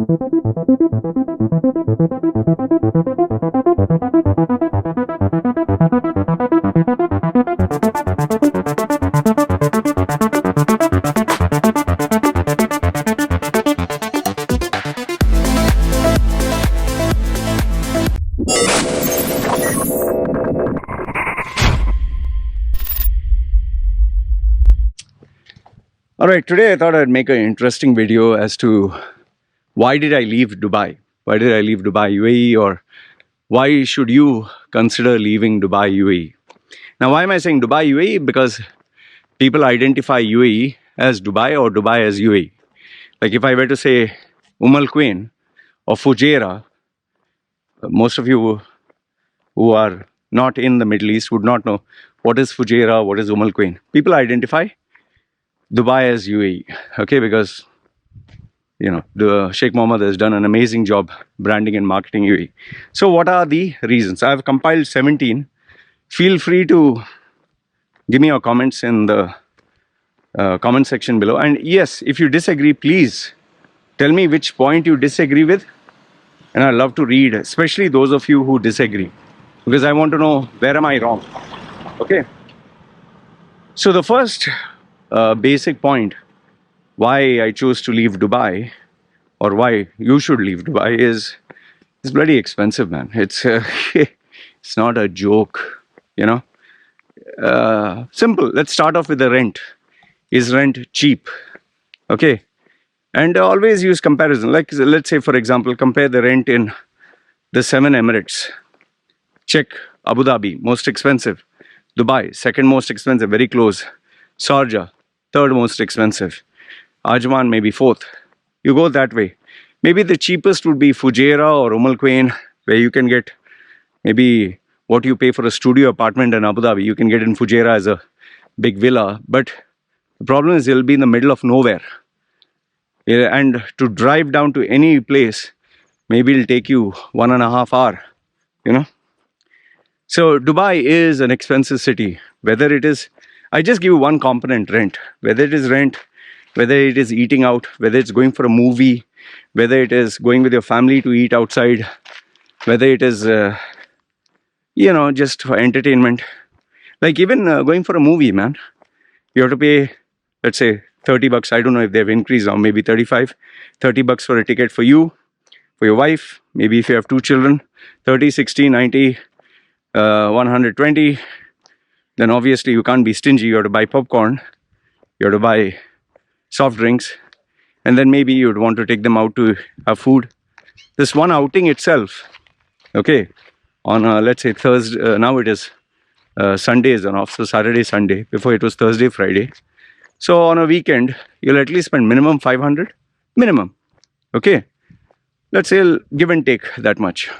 Alright, today I thought I'd make an interesting video as to why did I leave Dubai? Why did I leave Dubai, UAE, or why should you consider leaving Dubai, UAE? Now, why am I saying Dubai, UAE? Because people identify UAE as Dubai or Dubai as UAE. Like if I were to say Al Quwain or Fujairah, most of you who are not in the Middle East would not know what is Fujairah, what is Al Quwain. People identify Dubai as UAE, okay, because the Sheikh Mohammed has done an amazing job branding and marketing UAE. So what are the reasons? I have compiled 17. Feel free to give me your comments in the comment section below. And yes, if you disagree, please tell me which point you disagree with. And I'd love to read, especially those of you who disagree, because I want to know where am I wrong. Okay. So the first basic point why I chose to leave Dubai, or why you should leave Dubai, is it's bloody expensive, man. It's it's not a joke, Simple. Let's start off with the rent. Is rent cheap? Okay. And always use comparison. Like let's say, for example, compare the rent in the 7 Emirates. Check Abu Dhabi, most expensive. Dubai, second most expensive, very close. Sharjah, third most expensive. Ajman, maybe fourth. You go that way. Maybe the cheapest would be Fujairah or Al Quwain, where you can get maybe what you pay for a studio apartment in Abu Dhabi, you can get in Fujairah as a big villa. But the problem is it'll be in the middle of nowhere. And to drive down to any place, maybe it'll take you 1.5 hours, So Dubai is an expensive city. Whether it is, I just give you one component, rent. Whether it is rent, whether it is eating out, whether it's going for a movie, whether it is going with your family to eat outside, whether it is, just for entertainment. Like even going for a movie, man, you have to pay, let's say, $30. I don't know if they've increased now, maybe 35, $30 for a ticket for you, for your wife, maybe if you have 2 children, 30, 60, 90, 120. Then obviously you can't be stingy. You have to buy popcorn, you have to buy soft drinks, and then maybe you would want to take them out to have food. This one outing itself, okay, on let's say Thursday, now it is Sundays and off, so Saturday, Sunday, before it was Thursday, Friday. So on a weekend, you'll at least spend minimum 500, minimum, okay? Let's say give and take that much.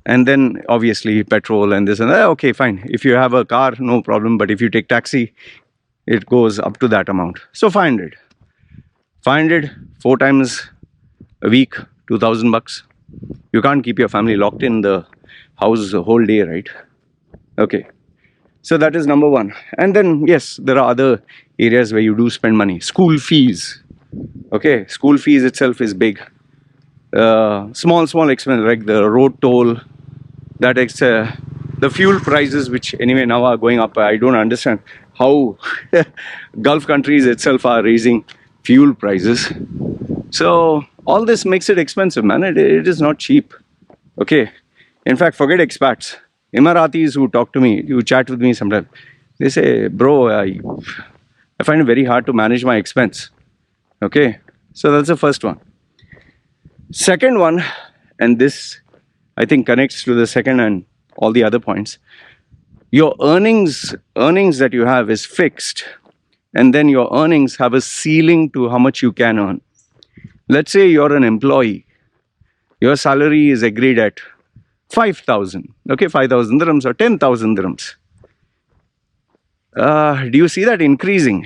And then obviously petrol and this and that, okay, fine. If you have a car, no problem. But if you take taxi, it goes up to that amount. So 500. 500, 4 times a week, $2,000. You can't keep your family locked in the house the whole day, right? Okay. So that is number one. And then, yes, there are other areas where you do spend money. School fees. Okay, school fees itself is big. Small expense like the road toll, that is the fuel prices, which anyway now are going up. I don't understand how Gulf countries itself are raising fuel prices. So all this makes it expensive, man. It is not cheap. Okay. In fact, forget expats. Emiratis who talk to me, who chat with me sometimes, they say, bro, I find it very hard to manage my expense. Okay. So that's the first one. Second one, and this I think connects to the second and all the other points. Your earnings that you have is fixed, and then your earnings have a ceiling to how much you can earn. Let's say you're an employee. Your salary is agreed at 5,000, okay, 5,000 dirhams or 10,000 dirhams. Do you see that increasing?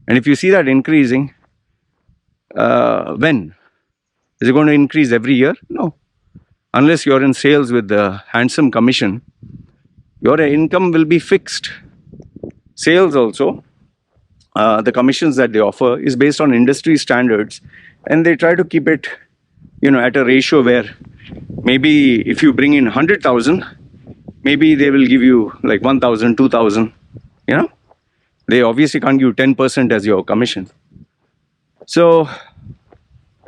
And if you see that increasing, when? Is it going to increase every year? No. Unless you're in sales with the handsome commission, your income will be fixed. Sales also, the commissions that they offer is based on industry standards and they try to keep it, at a ratio where maybe if you bring in 100,000, maybe they will give you like 1,000, 2,000. They obviously can't give you 10% as your commission. So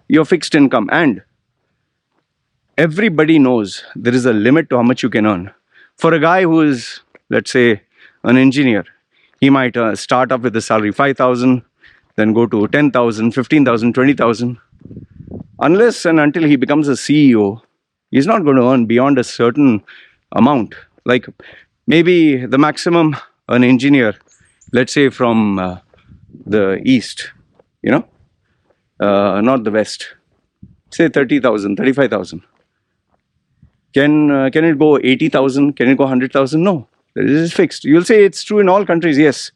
your fixed income, and everybody knows there is a limit to how much you can earn. For a guy who is, let's say, an engineer, he might start up with a salary 5,000, then go to 10,000, 15,000, 20,000. Unless and until he becomes a CEO, he's not going to earn beyond a certain amount. Like maybe the maximum an engineer, let's say from the east, not the west, say 30,000, 35,000. Can it go 80,000? Can it go 100,000? No, it is fixed. You'll say it's true in all countries, yes,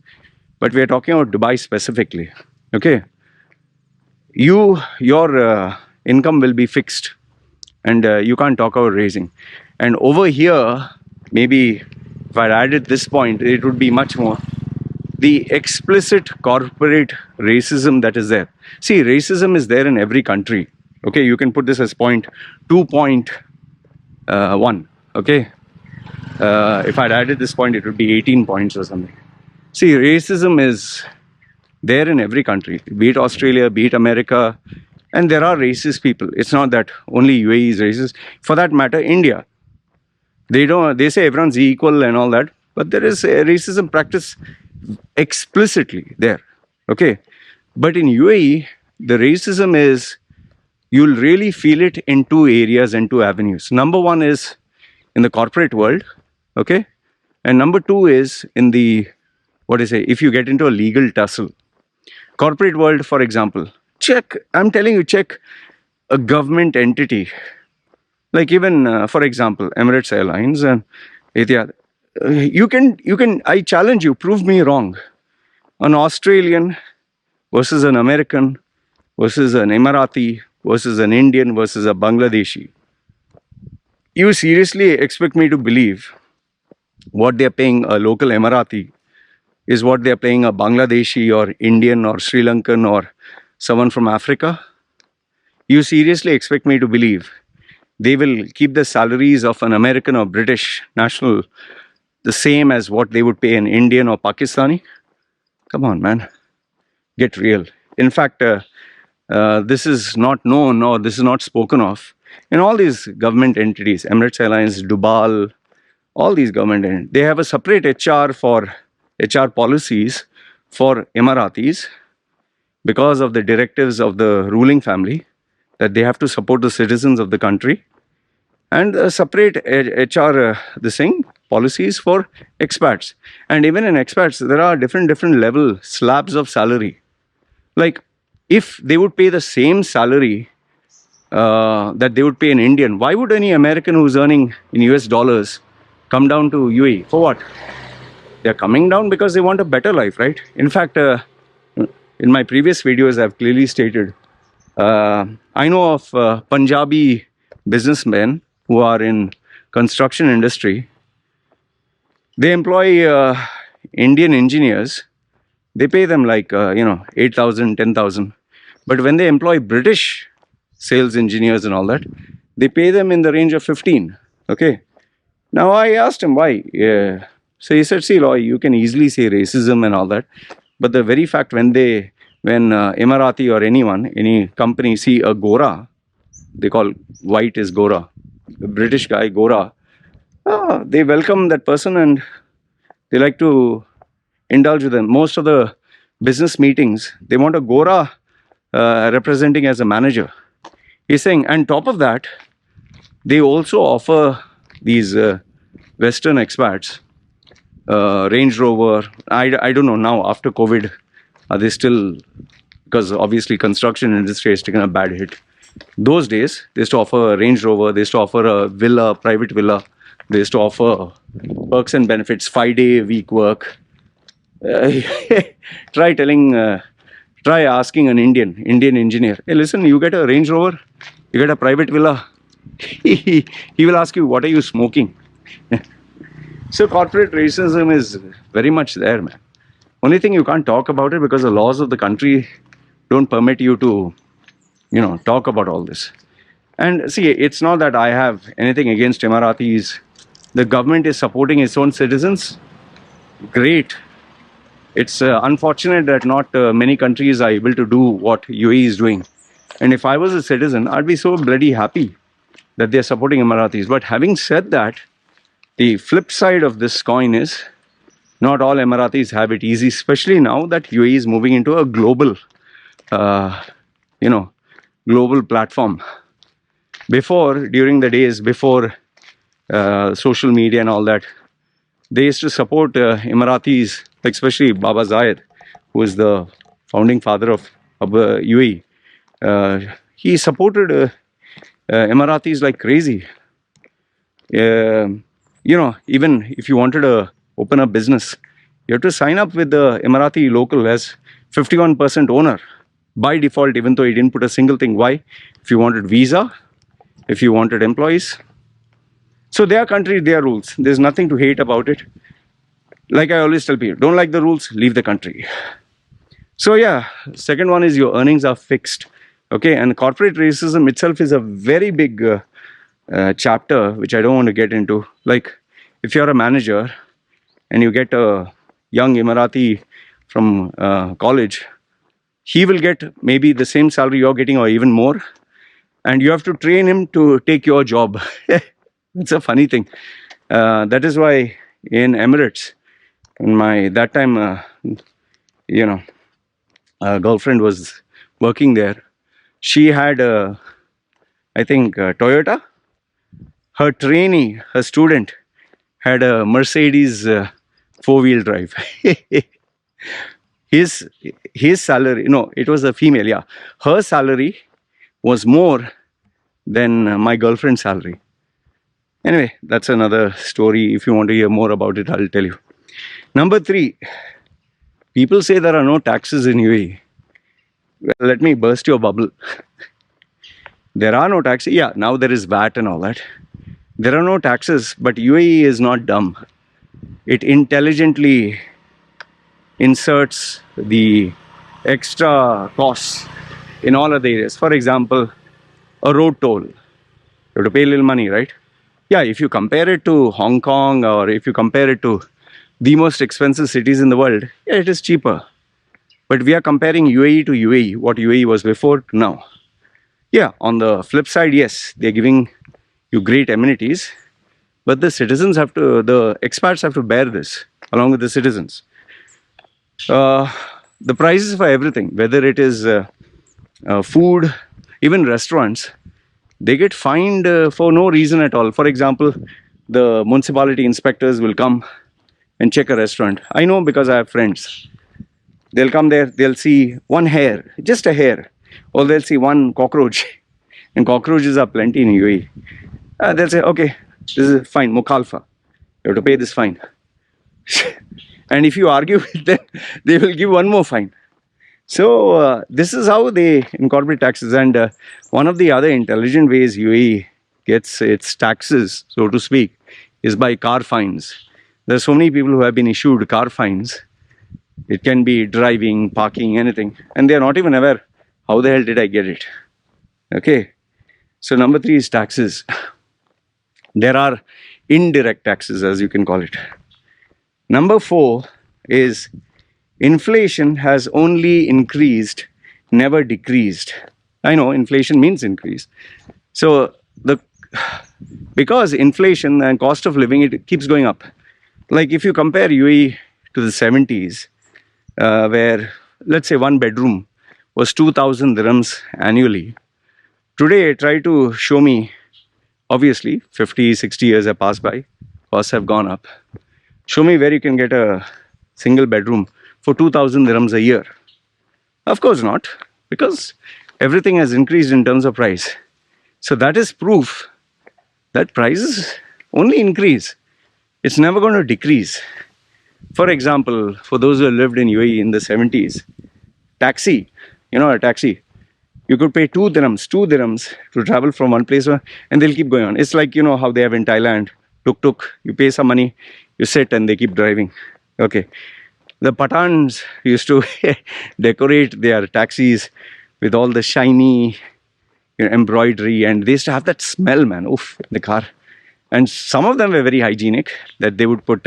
but we are talking about Dubai specifically. Okay, your income will be fixed, and you can't talk about raising. And over here, maybe if I added this point, it would be much more. The explicit corporate racism that is there. See, racism is there in every country. Okay, you can put this as point 2.1. Okay, if I'd added this point, it would be 18 points or something. See, racism is there in every country, be it Australia, be it America, and there are racist people. It's not that only UAE is racist. For that matter, India. They say everyone's equal and all that, but there is a racism practice explicitly there. Okay, but in UAE, the racism is, you'll really feel it in two areas and two avenues. Number one is in the corporate world, okay, and number two is in the, if you get into a legal tussle. Corporate world, for example, check a government entity, like even for example Emirates Airlines and Etihad. You can, I challenge you, prove me wrong. An Australian versus an American versus an Emirati versus an Indian versus a Bangladeshi. You seriously expect me to believe what they're paying a local Emirati is what they're paying a Bangladeshi or Indian or Sri Lankan or someone from Africa? You seriously expect me to believe they will keep the salaries of an American or British national the same as what they would pay an Indian or Pakistani? Come on, man. Get real. In fact, this is not known or this is not spoken of in all these government entities, Emirates Airlines, Dubai, all these government entities. They have a separate HR policies for Emiratis because of the directives of the ruling family that they have to support the citizens of the country, and a separate HR policies for expats. And even in expats, there are different level slabs of salary. Like if they would pay the same salary that they would pay an Indian, why would any American who's earning in US dollars come down to UAE? For what? They're coming down because they want a better life, right? In fact, in my previous videos, I've clearly stated, I know of Punjabi businessmen who are in construction industry. They employ Indian engineers. They pay them like, 8,000, 10,000. But when they employ British sales engineers and all that, they pay them in the range of 15. Okay. Now I asked him why. So he said, see, Loy, you can easily say racism and all that. But the very fact when Emirati or any company see a Gora, they call white is Gora, a British guy, Gora, they welcome that person and they like to indulge with them. Most of the business meetings, they want a Gora representing as a manager. He's saying, and top of that, they also offer these Western expats, Range Rover. I don't know now after COVID, are they still, because obviously construction industry has taken a bad hit. Those days, they used to offer a Range Rover, they used to offer a villa, private villa. They used to offer perks and benefits, 5-day week work. Try asking an Indian engineer, hey, listen, you get a Range Rover, you get a private villa. He will ask you, what are you smoking? So corporate racism is very much there, man. Only thing you can't talk about it because the laws of the country don't permit you to, talk about all this. And see, it's not that I have anything against Emiratis. The government is supporting its own citizens. Great. It's unfortunate that not many countries are able to do what UAE is doing. And if I was a citizen, I'd be so bloody happy that they're supporting Emiratis. But having said that, the flip side of this coin is not all Emiratis have it easy, especially now that UAE is moving into a global, uh, global platform. Before, during the days before social media and all that, they used to support Emiratis, like especially Baba Zayed, who is the founding father of UAE. He supported Emiratis like crazy. Even if you wanted to open a business, you have to sign up with the Emirati local as 51% owner by default, even though he didn't put a single thing. Why? If you wanted visa, if you wanted employees. So their country, their rules. There's nothing to hate about it. Like I always tell people, don't like the rules, leave the country. So yeah, second one is your earnings are fixed. Okay, and corporate racism itself is a very big chapter, which I don't want to get into. Like, if you're a manager and you get a young Emirati from college, he will get maybe the same salary you're getting or even more, and you have to train him to take your job. It's a funny thing. That is why in Emirates, in that time, girlfriend was working there. She had, I think, Toyota. Her trainee, her student, had a Mercedes four-wheel drive. his salary, no, it was a female, yeah. Her salary was more than my girlfriend's salary. Anyway, that's another story. If you want to hear more about it, I'll tell you. Number 3, people say there are no taxes in UAE. Well, let me burst your bubble. There are no taxes. Yeah, now there is VAT and all that. There are no taxes, but UAE is not dumb. It intelligently inserts the extra costs in all other areas. For example, a road toll. You have to pay a little money, right? Yeah, if you compare it to Hong Kong or if you compare it to the most expensive cities in the world, yeah, it is cheaper. But we are comparing UAE to UAE, what UAE was before to now. Yeah, on the flip side, yes, they're giving you great amenities, but the expats have to bear this along with the citizens. The prices for everything, whether it is food, even restaurants, they get fined for no reason at all. For example, the municipality inspectors will come and check a restaurant. I know because I have friends. They'll come there, they'll see one hair, just a hair, or they'll see one cockroach, and cockroaches are plenty in UAE. They'll say, okay, this is fine, mukhalfa. You have to pay this fine. And if you argue with them, they will give one more fine. So this is how they incorporate taxes. And one of the other intelligent ways UAE gets its taxes, so to speak, is by car fines. There are so many people who have been issued car fines. It can be driving, parking, anything. And they are not even aware, how the hell did I get it? Okay. So number 3 is taxes. There are indirect taxes, as you can call it. Number 4 is inflation has only increased, never decreased. I know inflation means increase. So because inflation and cost of living, it keeps going up. Like if you compare UAE to the 70s, where let's say one bedroom was 2,000 dirhams annually. Today, try to show me, obviously 50, 60 years have passed by, costs have gone up. Show me where you can get a single bedroom for 2,000 dirhams a year. Of course not, because everything has increased in terms of price. So that is proof that prices only increase. It's never going to decrease. For example, for those who lived in UAE in the 70s, taxi, a taxi, you could pay 2 dirhams to travel from one place, and they'll keep going on. It's like, how they have in Thailand, tuk-tuk, you pay some money, you sit and they keep driving. Okay. The Pathans used to decorate their taxis with all the shiny embroidery, and they used to have that smell, man, oof, in the car. And some of them were very hygienic, that they would put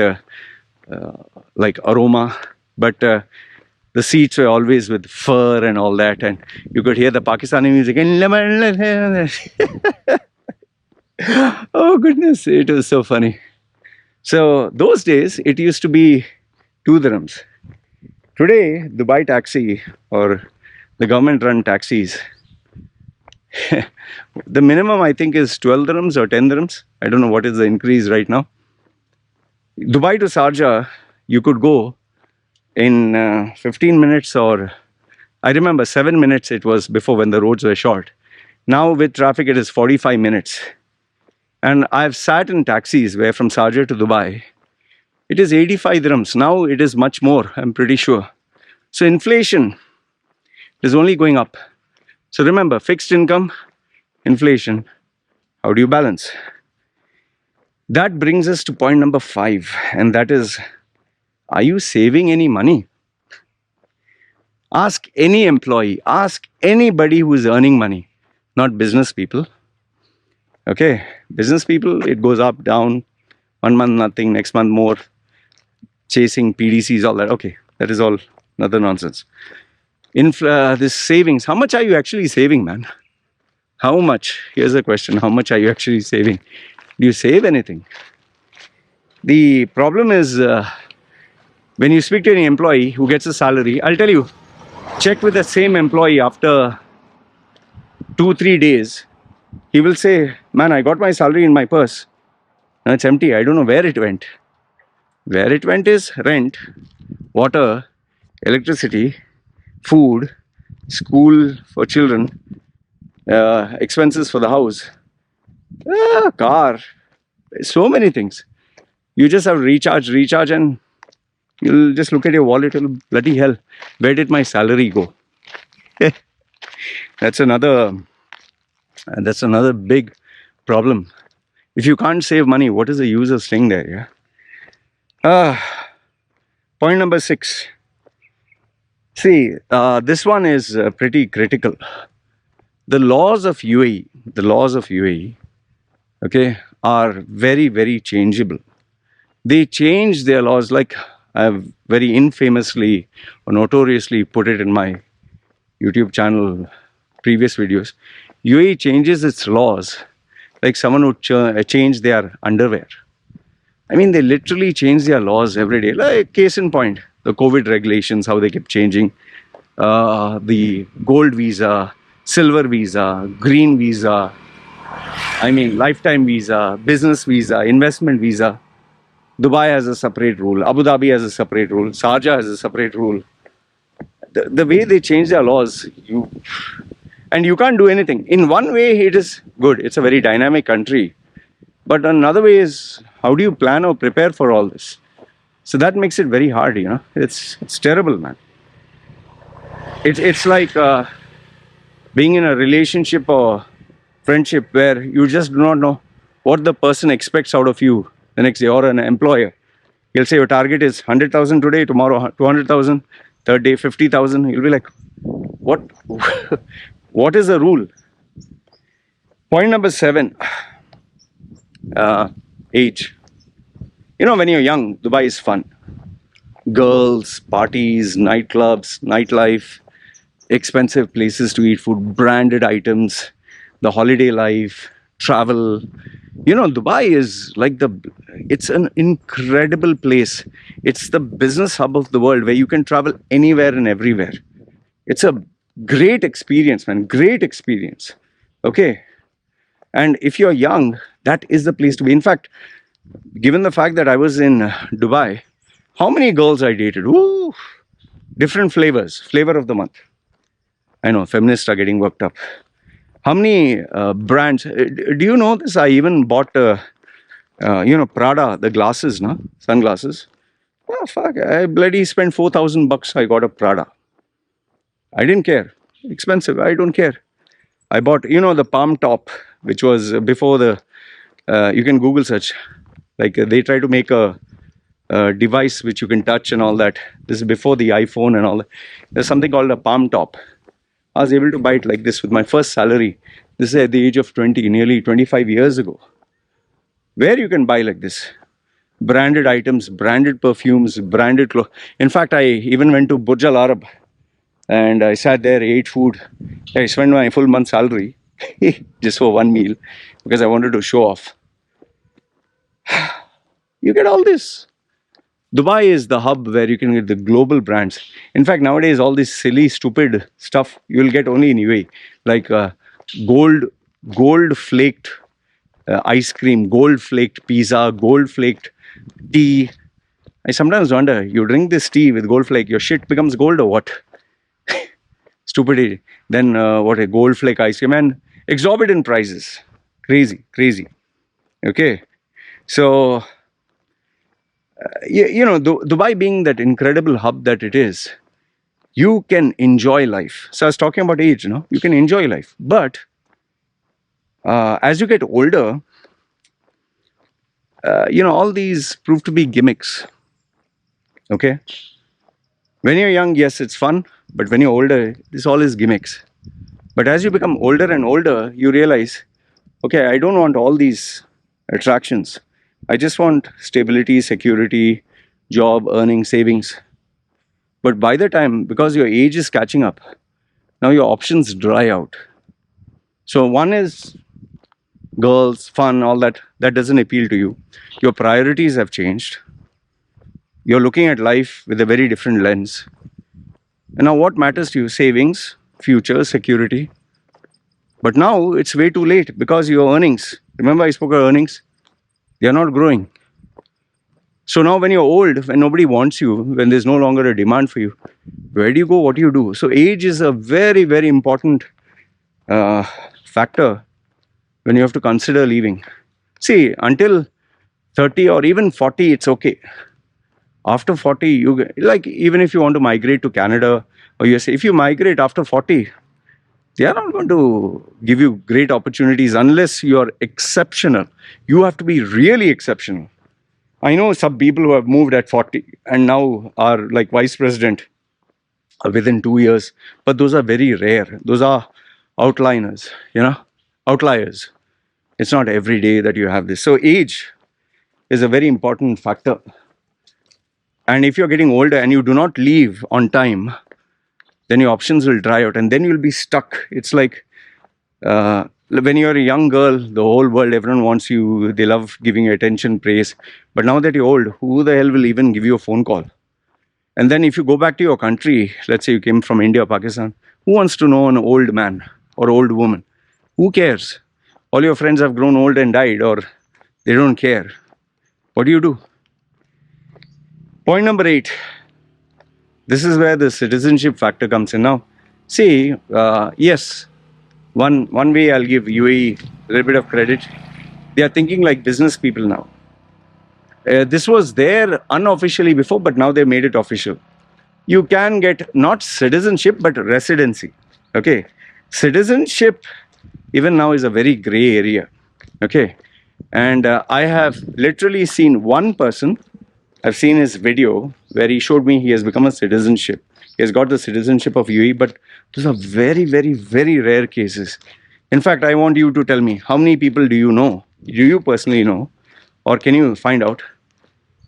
like aroma, but the seats were always with fur and all that, and you could hear the Pakistani music. Oh goodness, it was so funny. So those days, it used to be 2 dirhams. Today, Dubai taxi or the government-run taxis, the minimum I think is 12 dirhams or 10 dirhams. I don't know what is the increase right now. Dubai to Sharjah, you could go in 15 minutes, or I remember 7 minutes it was before when the roads were short. Now with traffic it is 45 minutes. And I've sat in taxis where from Sharjah to Dubai, it is 85 dirhams. Now it is much more, I'm pretty sure. So inflation is only going up. So remember, fixed income, inflation, how do you balance? That brings us to point number 5, and that is, are you saving any money? Ask any employee, ask anybody who is earning money, not business people. Okay, business people, it goes up, down, 1 month nothing, next month more, chasing PDCs, all that. Okay, that is all another nonsense. This savings, how much are you actually saving, man? How much? Here's a question, how much are you actually saving? Do you save anything? The problem is, when you speak to any employee who gets a salary, I'll tell you, check with the same employee after 2-3 days. He will say, man, I got my salary in my purse. No, it's empty. I don't know where it went. Where it went is rent, water, electricity, food, school for children, expenses for the house, car, so many things. You just have recharge, and you'll just look at your wallet and bloody hell, where did my salary go? That's another big problem. If you can't save money, what is the use of staying there? Yeah. Point number 6. See, this one is pretty critical. The laws of UAE, okay, are very, very changeable. They change their laws, like I've very infamously or notoriously put it in my YouTube channel, previous videos. UAE changes its laws like someone would change their underwear. I mean, they literally change their laws every day. Like, case in point, the COVID regulations, how they kept changing. The gold visa, silver visa, green visa, I mean, lifetime visa, business visa, investment visa. Dubai has a separate rule. Abu Dhabi has a separate rule. Sharjah has a separate rule. The way they change their laws, you can't do anything. In one way, it is good. It's a very dynamic country. But another way is, how do you plan or prepare for all this? So that makes it very hard, you know. It's terrible, man. It's like being in a relationship or friendship where you just do not know what the person expects out of you the next day, or an employer. He'll say your target is 100,000 today, tomorrow 200,000, third day 50,000. You'll be like, what? What is the rule? Point number 7, age. You know, when you're young, Dubai is fun. Girls, parties, nightclubs, nightlife, expensive places to eat food, branded items, the holiday life, travel. You know, Dubai is like it's an incredible place. It's the business hub of the world where you can travel anywhere and everywhere. It's a great experience, man. Great experience. Okay. And if you're young, that is the place to be. In fact, given the fact that I was in Dubai, how many girls I dated? Woo! Different flavors. Flavor of the month. I know, feminists are getting worked up. How many brands? Do you know this? I even bought, Prada, the glasses, no? Sunglasses. Oh, fuck. I bloody spent 4,000 bucks. I got a Prada. I didn't care. Expensive. I don't care. I bought, the palm top, which was before the, you can Google search. Like they try to make a device which you can touch and all that. This is before the iPhone and all that. There's something called a palm top. I was able to buy it like this with my first salary. This is at the age of 20, nearly 25 years ago. Where you can buy like this. Branded items, branded perfumes, branded clothes. In fact, I even went to Burj Al Arab and I sat there, ate food. I spent my full month's salary just for one meal because I wanted to show off. You get all this. Dubai is the hub where you can get the global brands. In fact, nowadays, all this silly, stupid stuff you will get only in UAE, like gold, gold flaked ice cream, gold flaked pizza, gold flaked tea. I sometimes wonder, you drink this tea with gold flake, your shit becomes gold or what? Stupidity. Then what a gold flake ice cream and exorbitant prices. Crazy, crazy. Okay. So, Dubai being that incredible hub that it is, you can enjoy life. So I was talking about age, you can enjoy life. But as you get older, all these prove to be gimmicks. Okay. When you're young, yes, it's fun. But when you're older, this all is gimmicks. But as you become older and older, you realize, okay, I don't want all these attractions. I just want stability, security, job, earning, savings. But by the time, because your age is catching up, now your options dry out. So one is girls, fun, all that. That doesn't appeal to you. Your priorities have changed. You're looking at life with a very different lens. And now what matters to you? Savings, future, security. But now it's way too late because your earnings, remember I spoke of earnings? They are not growing. So now when you're old, when nobody wants you, when there's no longer a demand for you, where do you go? What do you do? So age is a very, very important factor when you have to consider leaving. See, until 30 or even 40, it's okay. After 40, like even if you want to migrate to Canada or USA, if you migrate after 40, they are not going to give you great opportunities unless you are exceptional. You have to be really exceptional. I know some people who have moved at 40 and now are like vice president within 2 years, but those are very rare. Those are outliners, outliers. It's not every day that you have this. So age is a very important factor. And if you're getting older and you do not leave on time, then your options will dry out and then you'll be stuck. It's like when you're a young girl, the whole world, everyone wants you. They love giving you attention, praise. But now that you're old, who the hell will even give you a phone call? And then if you go back to your country, let's say you came from India or Pakistan, who wants to know an old man or old woman? Who cares? All your friends have grown old and died or they don't care. What do you do? Point number 8. This is where the citizenship factor comes in. Now, see, yes, one way I'll give UAE a little bit of credit. They are thinking like business people now. This was there unofficially before, but now they made it official. You can get not citizenship, but residency. Okay. Citizenship, even now, is a very gray area. Okay. And I have literally seen one person. I've seen his video where he showed me he has become a citizenship. He has got the citizenship of UAE, but those are very, very, very rare cases. In fact, I want you to tell me, how many people do you know? Do you personally know? Or can you find out?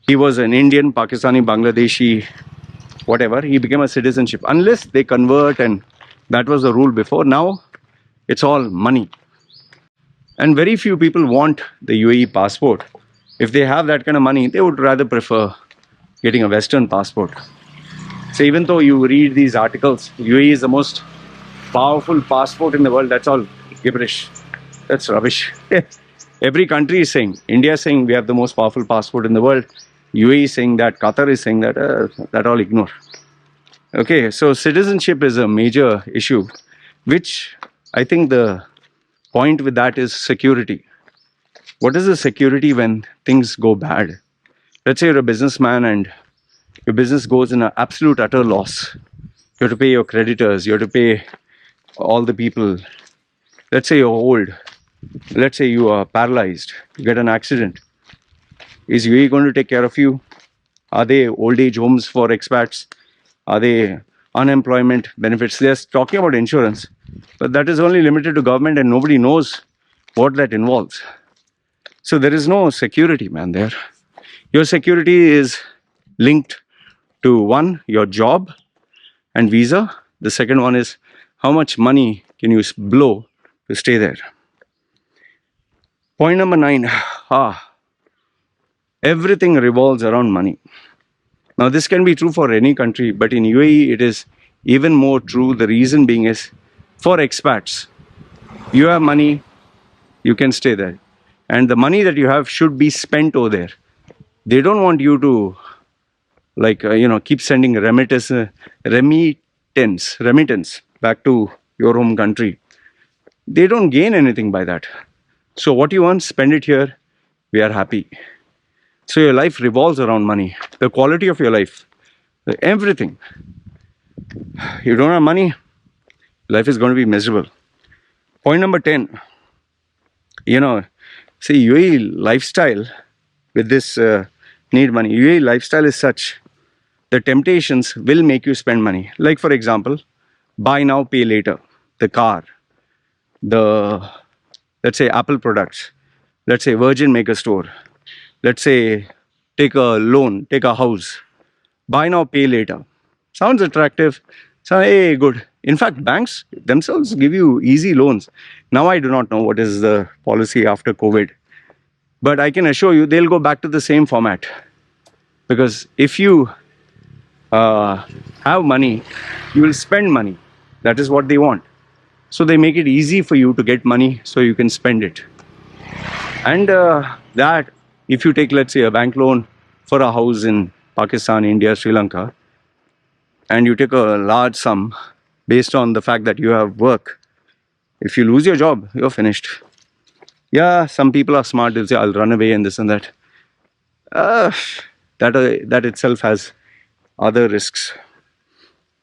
He was an Indian, Pakistani, Bangladeshi, whatever. He became a citizenship. Unless they convert, and that was the rule before. Now, it's all money. And very few people want the UAE passport. If they have that kind of money, they would rather prefer getting a Western passport. So even though you read these articles, UAE is the most powerful passport in the world, that's all gibberish. That's rubbish. Every country is saying, India is saying we have the most powerful passport in the world. UAE is saying that, Qatar is saying that, that all ignore. Okay, so citizenship is a major issue, which I think the point with that is security. What is the security when things go bad? Let's say you're a businessman and your business goes in an absolute utter loss. You have to pay your creditors, you have to pay all the people. Let's say you're old. Let's say you are paralyzed, you get an accident. Is UAE going to take care of you? Are they old age homes for expats? Are unemployment benefits. They're talking about insurance, but that is only limited to government and nobody knows what that involves. So there is no security, man, there. Your security is linked to one, your job and visa. The second one is how much money can you blow to stay there. Point number 9. Everything revolves around money. Now, this can be true for any country, but in UAE, it is even more true. The reason being is for expats, you have money, you can stay there. And the money that you have should be spent over there. They don't want you to, keep sending remittance back to your home country. They don't gain anything by that. So what you want, spend it here. We are happy. So your life revolves around money. The quality of your life, everything. You don't have money, life is going to be miserable. Point number 10. See, UAE lifestyle with this need money. UAE lifestyle is such, the temptations will make you spend money. Like for example, buy now, pay later. The car, let's say Apple products, let's say Virgin make a store, let's say take a loan, take a house, buy now, pay later. Sounds attractive. So, hey, good. In fact, banks themselves give you easy loans. Now, I do not know what is the policy after COVID, but I can assure you they'll go back to the same format. Because if you have money, you will spend money. That is what they want. So they make it easy for you to get money so you can spend it. And that, if you take, let's say, a bank loan for a house in Pakistan, India, Sri Lanka, and you take a large sum based on the fact that you have work, if you lose your job, you're finished. Yeah, some people are smart, they'll say, I'll run away and this and that. That itself has other risks.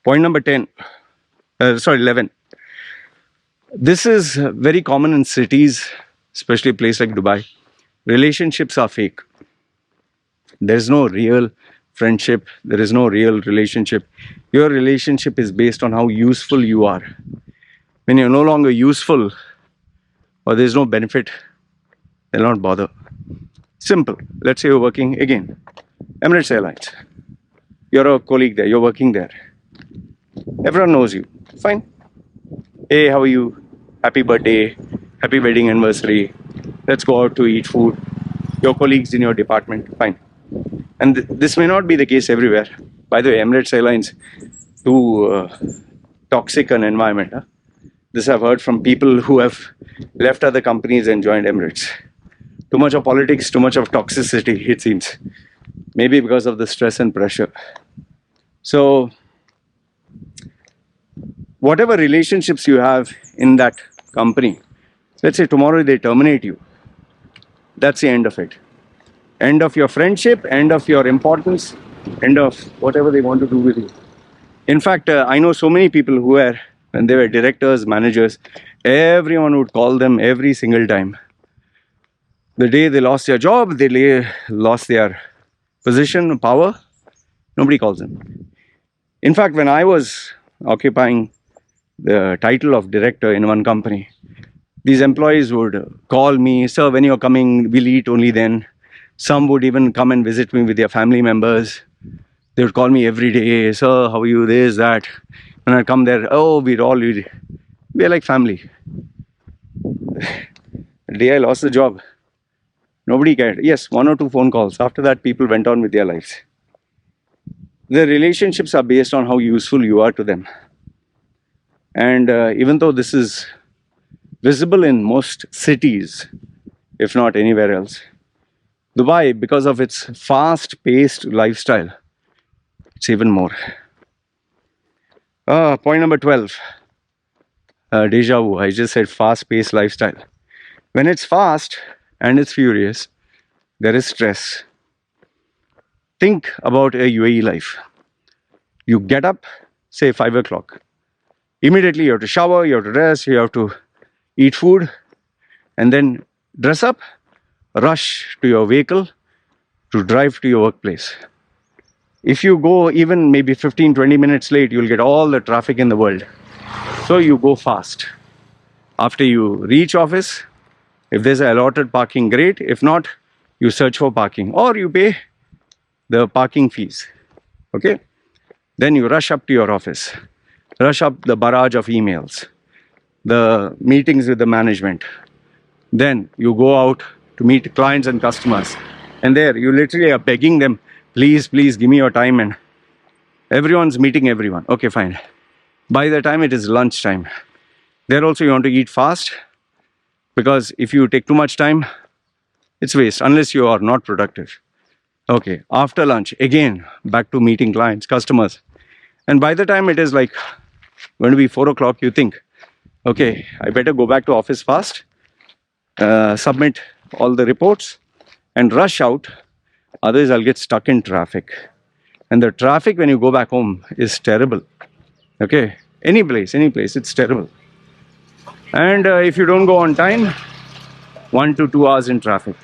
Point number 11. This is very common in cities, especially a place like Dubai. Relationships are fake. There's no real friendship. There is no real relationship. Your relationship is based on how useful you are. When you're no longer useful or there's no benefit, they'll not bother. Simple. Let's say you're working, again, Emirates Airlines. You're a colleague there, you're working there. Everyone knows you. Fine. Hey, how are you? Happy birthday. Happy wedding anniversary. Let's go out to eat food. Your colleagues in your department. Fine. And this may not be the case everywhere. By the way, Emirates Airlines, too toxic an environment. Huh? This I've heard from people who have left other companies and joined Emirates. Too much of politics, too much of toxicity, it seems. Maybe because of the stress and pressure. So, whatever relationships you have in that company, let's say tomorrow they terminate you. That's the end of it. End of your friendship, end of your importance, end of whatever they want to do with you. In fact, I know so many people who were, when they were directors, managers, everyone would call them every single time. The day they lost their job, they lost their position, power, nobody calls them. In fact, when I was occupying the title of director in one company, these employees would call me, sir, when you're coming, we'll eat only then. Some would even come and visit me with their family members. They would call me every day, sir, how are you, this, that. When I'd come there, oh, we're like family. The day I lost the job, nobody cared. Yes, 1 or 2 phone calls. After that, people went on with their lives. The relationships are based on how useful you are to them. And even though this is visible in most cities, if not anywhere else, Dubai, because of its fast-paced lifestyle, it's even more. Point number 12. Deja vu. I just said fast-paced lifestyle. When it's fast and it's furious, there is stress. Think about a UAE life. You get up, say 5 o'clock. Immediately you have to shower, you have to dress, you have to eat food, and then dress up, rush to your vehicle to drive to your workplace. If you go even maybe 15-20 minutes late, you'll get all the traffic in the world. So you go fast. After you reach office, if there's an allotted parking, great. If not, you search for parking or you pay the parking fees. Okay? Then you rush up to your office, rush up the barrage of emails, the meetings with the management. Then you go out to meet clients and customers. And there you literally are begging them, please, please give me your time. And everyone's meeting everyone. Okay, fine. By the time it is lunchtime, there also you want to eat fast, because if you take too much time, it's waste unless you are not productive. Okay, after lunch, again, back to meeting clients, customers. And by the time it is like going to be 4 o'clock, you think, okay, I better go back to office fast, submit all the reports and rush out. Otherwise, I'll get stuck in traffic. And the traffic when you go back home is terrible. Okay, any place, it's terrible. And if you don't go on time, 1 to 2 hours in traffic.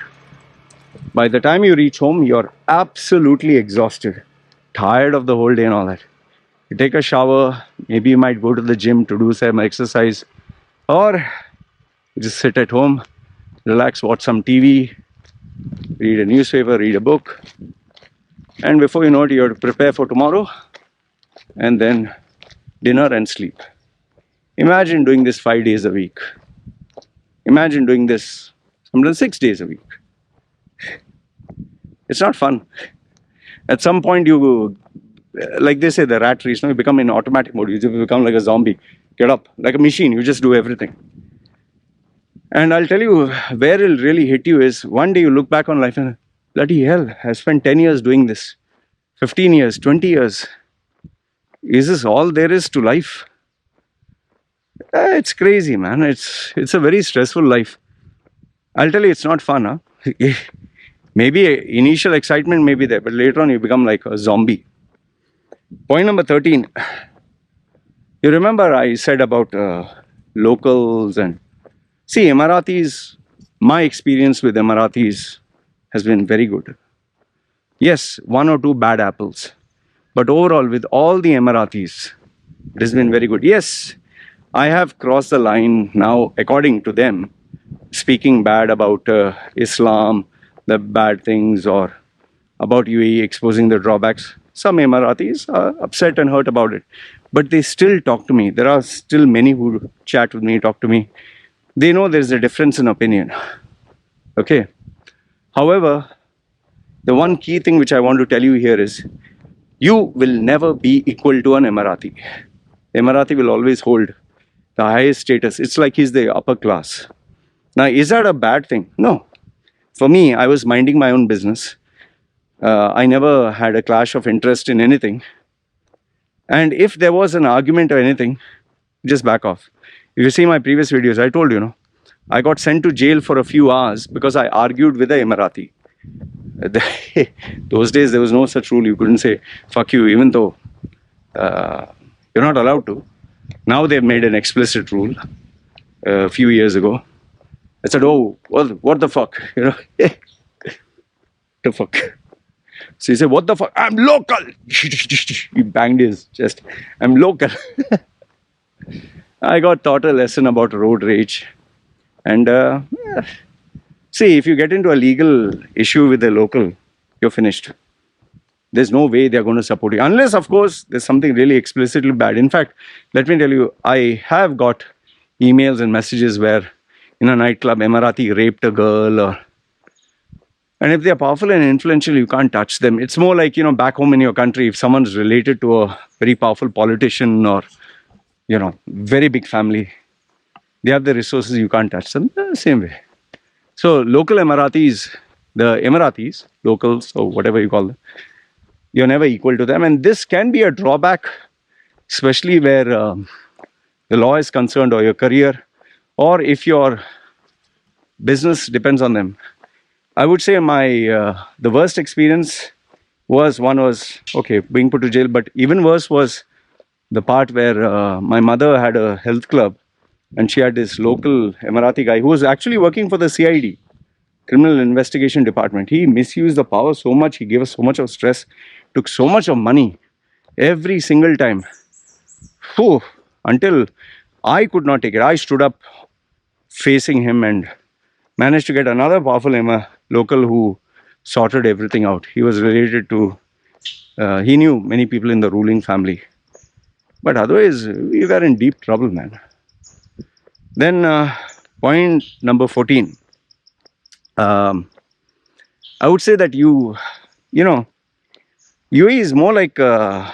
By the time you reach home, you're absolutely exhausted, tired of the whole day and all that. You take a shower, maybe you might go to the gym to do some exercise, or you just sit at home, relax, watch some TV, read a newspaper, read a book, and before you know it, you have to prepare for tomorrow, and then dinner and sleep. Imagine doing this 5 days a week. Imagine doing this sometimes 6 days a week. It's not fun. At some point, you, like they say, the rat race, you become in automatic mode. You just become like a zombie. Get up, like a machine. You just do everything. And I'll tell you, where it'll really hit you is one day you look back on life and, bloody hell, I spent 10 years doing this, 15 years, 20 years. Is this all there is to life? It's crazy, man. It's a very stressful life. I'll tell you, it's not fun, huh? Maybe initial excitement may be there, but later on you become like a zombie. Point number 13. You remember I said about locals and... See, Emiratis, my experience with Emiratis has been very good. Yes, 1 or 2 bad apples. But overall, with all the Emiratis, it has been very good. Yes, I have crossed the line now, according to them, speaking bad about Islam, the bad things, or about UAE exposing the drawbacks. Some Emiratis are upset and hurt about it. But they still talk to me. There are still many who chat with me, talk to me. They know there's a difference in opinion. Okay. However, the one key thing which I want to tell you here is, you will never be equal to an Emirati. The Emirati will always hold the highest status. It's like he's the upper class. Now, is that a bad thing? No. For me, I was minding my own business. I never had a clash of interest in anything. And if there was an argument or anything, just back off. If you see my previous videos, I told you, I got sent to jail for a few hours because I argued with the Emirati. Those days, there was no such rule. You couldn't say, fuck you, even though you're not allowed to. Now they've made an explicit rule a few years ago. I said, oh, what the fuck? The fuck? So he said, what the fuck? I'm local. He banged his chest. I'm local. I got taught a lesson about road rage. And see, if you get into a legal issue with a local, you're finished. There's no way they're going to support you. Unless, of course, there's something really explicitly bad. In fact, let me tell you, I have got emails and messages where in a nightclub, Emirati raped a girl. And if they're powerful and influential, you can't touch them. It's more like, back home in your country, if someone's related to a very powerful politician or, very big family, they have the resources, you can't touch them. Same way. So local Emiratis, the Emiratis, locals or whatever you call them, you're never equal to them. And this can be a drawback, especially where the law is concerned, or your career, or if your business depends on them. I would say the worst experience was being put to jail, but even worse was the part where my mother had a health club and she had this local Emirati guy who was actually working for the CID. criminal investigation department. He misused the power so much. He gave us so much of stress, took so much of money every single time. Whew, until I could not take it. I stood up facing him and managed to get another powerful local who sorted everything out. He was related to, he knew many people in the ruling family. But otherwise, we were in deep trouble, man. Then, point number 14. I would say that UAE is more like, I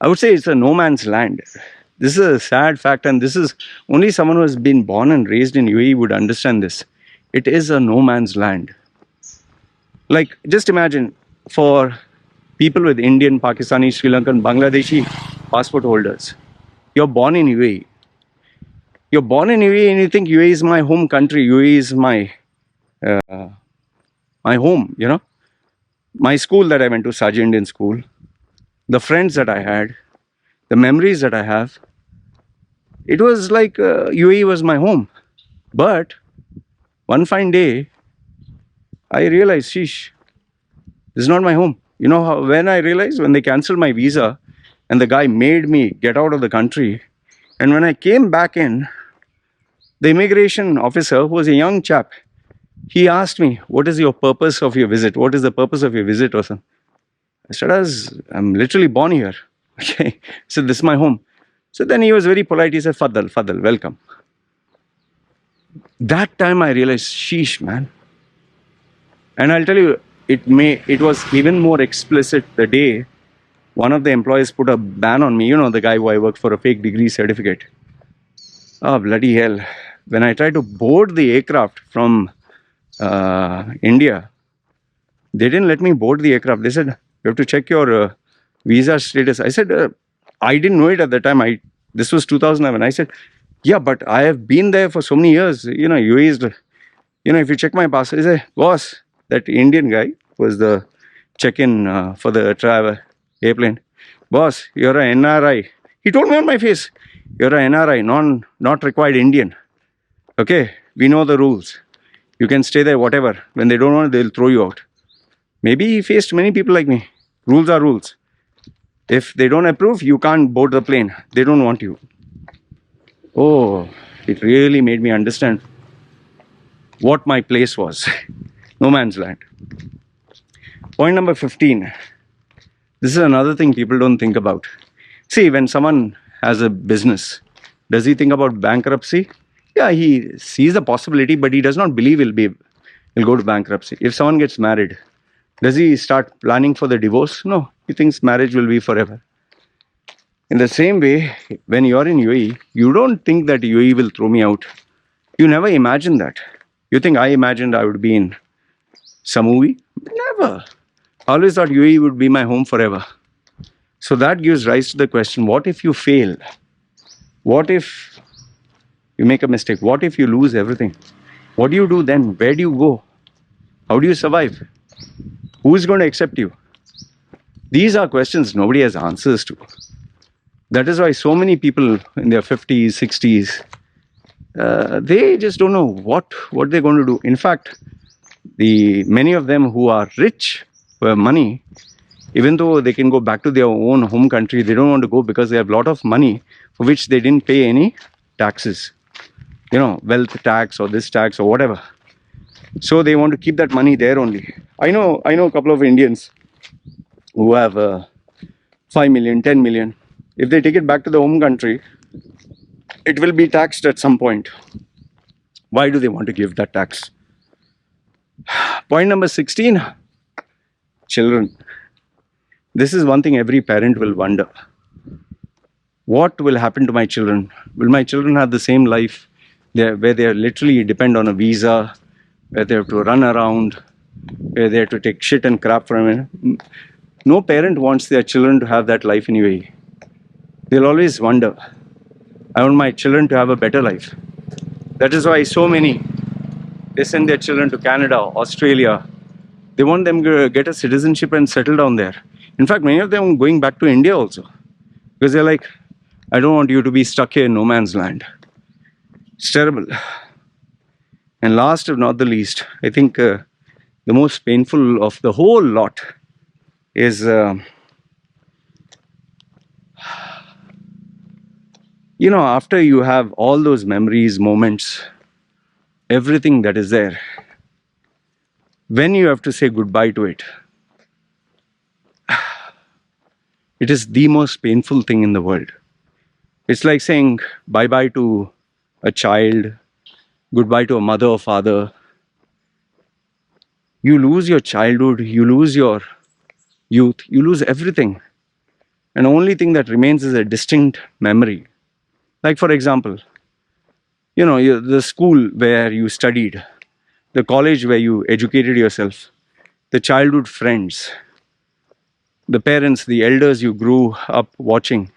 would say it's a no man's land. This is a sad fact, and this is only someone who has been born and raised in UAE would understand this. It is a no man's land. Like, just imagine for people with Indian, Pakistani, Sri Lankan, Bangladeshi passport holders. You're born in UAE. You're born in UAE and you think UAE is my home country. UAE is my home, My school that I went to, Saji Indian School, the friends that I had, the memories that I have. It was like UAE was my home. But one fine day, I realized, sheesh, this is not my home. You know how, when I realized? When they cancelled my visa and the guy made me get out of the country. And when I came back in, the immigration officer, who was a young chap, he asked me, what is your purpose of your visit? What is the purpose of your visit, or something? I said, I'm literally born here. Okay. I said, this is my home. So then he was very polite. He said, Fadal, welcome. That time I realized, sheesh, man. And I'll tell you, it was even more explicit the day one of the employees put a ban on me. The guy who I worked for, a fake degree certificate. Oh, bloody hell. When I tried to board the aircraft from India, they didn't let me board the aircraft. They said, you have to check your visa status. I said, I didn't know it at the time. This was 2011. I said, yeah, but I have been there for so many years. UAE is, if you check my passport, he said, boss, that Indian guy was the check-in for the travel airplane. Boss, you're an NRI. He told me on my face, you're an NRI, not required Indian. Okay, we know the rules. You can stay there, whatever. When they don't want, they'll throw you out. Maybe he faced many people like me. Rules are rules. If they don't approve, you can't board the plane. They don't want you. Oh, it really made me understand what my place was. No man's land. Point number 15. This is another thing people don't think about. See, when someone has a business, does he think about bankruptcy? Yeah, he sees the possibility, but he does not believe he'll go to bankruptcy. If someone gets married, does he start planning for the divorce? No, he thinks marriage will be forever. In the same way, when you're in UAE, you don't think that UAE will throw me out. You never imagine that. You think I imagined I would be in some movie? Never. I always thought UAE would be my home forever. So that gives rise to the question, what if you fail? What if you make a mistake? What if you lose everything? What do you do then? Where do you go? How do you survive? Who is going to accept you? These are questions nobody has answers to. That is why so many people in their 50s, 60s, they just don't know what they're going to do. In fact, many of them who are rich, who have money, even though they can go back to their own home country, they don't want to go because they have a lot of money for which they didn't pay any taxes. Wealth tax or this tax or whatever. So they want to keep that money there only. I know a couple of Indians who have 5 million, 10 million. If they take it back to the home country, it will be taxed at some point. Why do they want to give that tax? Point number 16, children. This is one thing every parent will wonder. What will happen to my children? Will my children have the same life where they literally depend on a visa, where they have to run around, where they have to take shit and crap from it? No parent wants their children to have that life in UAE. They'll always wonder, I want my children to have a better life. That is why so many, they send their children to Canada, Australia. They want them to get a citizenship and settle down there. In fact, many of them are going back to India also. Because they're like, I don't want you to be stuck here in no man's land. It's terrible. And last but not the least, I think the most painful of the whole lot is, after you have all those memories, moments, everything that is there, when you have to say goodbye to it, it is the most painful thing in the world. It's like saying bye bye to a child, goodbye to a mother or father. You lose your childhood, you lose your youth, you lose everything. And the only thing that remains is a distinct memory. Like, for example, the school where you studied, the college where you educated yourself, the childhood friends, the parents, the elders you grew up watching,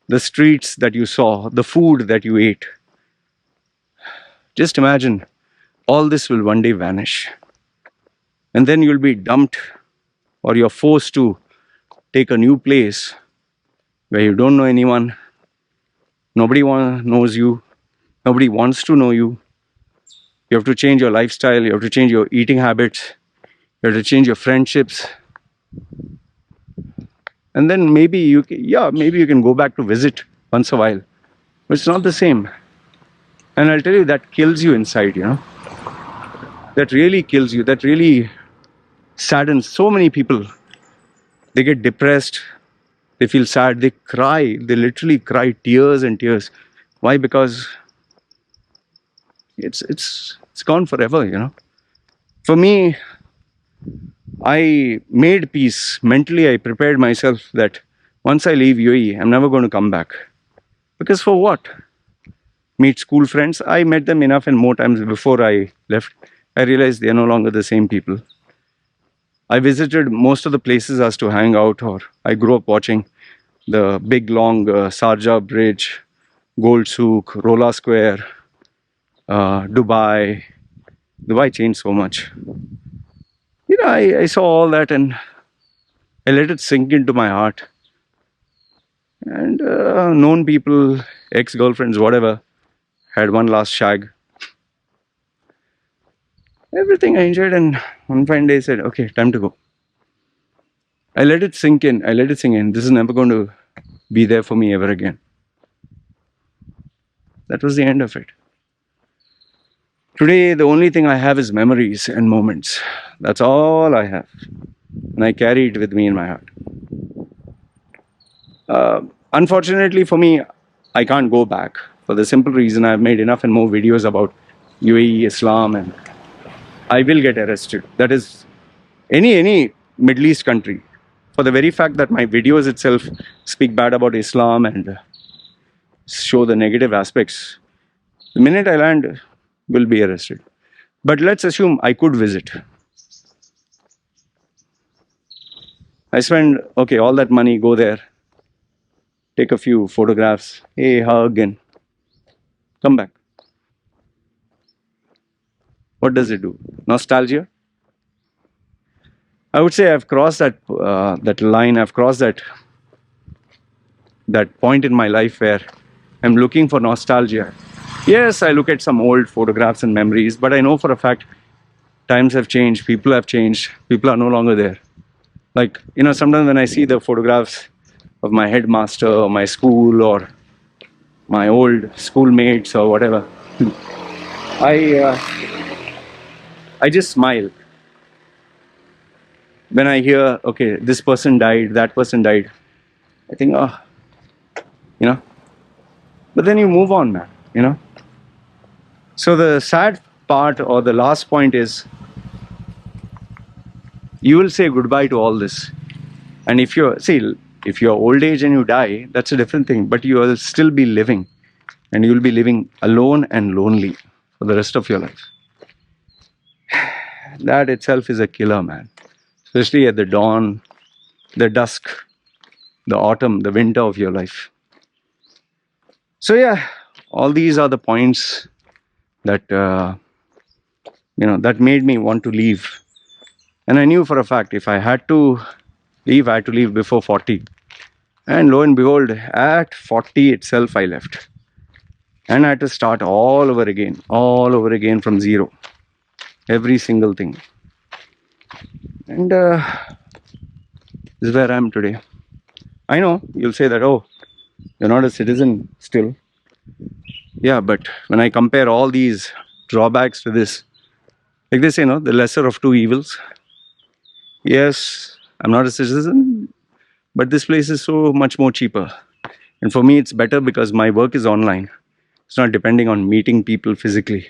the streets that you saw, the food that you ate. Just imagine all this will one day vanish. And then you'll be dumped, or you're forced to take a new place where you don't know anyone, nobody knows you, nobody wants to know you. You have to change your lifestyle, you have to change your eating habits, you have to change your friendships. And then maybe you can go back to visit once a while, but it's not the same. And I'll tell you, that kills you inside, that really kills you, that really saddens so many people. They get depressed, they feel sad, they cry, they literally cry tears and tears. Why? Because it's gone forever. For me, I made peace mentally. I prepared myself that once I leave UAE, I'm never going to come back. Because for what? Meet school friends. I met them enough and more times before I left. I realized they're no longer the same people. I visited most of the places as to hang out, or I grew up watching the big long Sharjah Bridge, Gold Souk, Rola Square, Dubai. Dubai changed so much. I saw all that and I let it sink into my heart. And known people, ex-girlfriends, whatever, had one last shag. Everything I enjoyed, and one fine day I said, okay, time to go. I let it sink in. This is never going to be there for me ever again. That was the end of it. Today, the only thing I have is memories and moments. That's all I have. And I carry it with me in my heart. Unfortunately for me, I can't go back. For the simple reason I've made enough and more videos about UAE, Islam, and I will get arrested. That is any Middle East country. For the very fact that my videos itself speak bad about Islam and show the negative aspects, the minute I land, will be arrested. But let's assume I could visit. I spend, all that money, go there, take a few photographs, hey, hug, and come back. What does it do? Nostalgia? I would say I've crossed that line. I've crossed that point in my life where I'm looking for nostalgia. Yes, I look at some old photographs and memories, but I know for a fact times have changed, people have changed, people are no longer there. Like, sometimes when I see the photographs of my headmaster or my school or my old schoolmates or whatever, I just smile. When I hear, okay, this person died, that person died, I think, but then you move on, man, So the sad part, or the last point, is you will say goodbye to all this. And if you're old age and you die, that's a different thing, but you will still be living, and you'll be living alone and lonely for the rest of your life. That itself is a killer, man. Especially at the dawn, the dusk, the autumn, the winter of your life. So yeah, all these are the points that that made me want to leave. And I knew for a fact if I had to leave, I had to leave before 40. And lo and behold, at 40 itself, I left. And I had to start all over again from zero. Every single thing. And this is where I am today. I know you'll say that, oh, you're not a citizen still. Yeah, but when I compare all these drawbacks to this, like they say, no, the lesser of two evils. Yes, I'm not a citizen, but this place is so much more cheaper. And for me, it's better because my work is online. It's not depending on meeting people physically.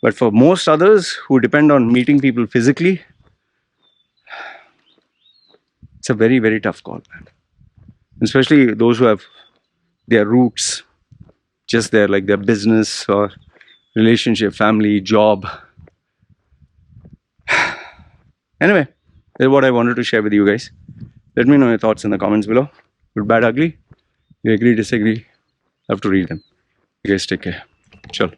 But for most others who depend on meeting people physically, it's a very, very tough call, man. Especially those who have their roots just there, like their business or relationship, family, job. Anyway, that's what I wanted to share with you guys. Let me know your thoughts in the comments below. Good, bad, ugly. You agree, disagree? I have to read them. You guys take care. Ciao.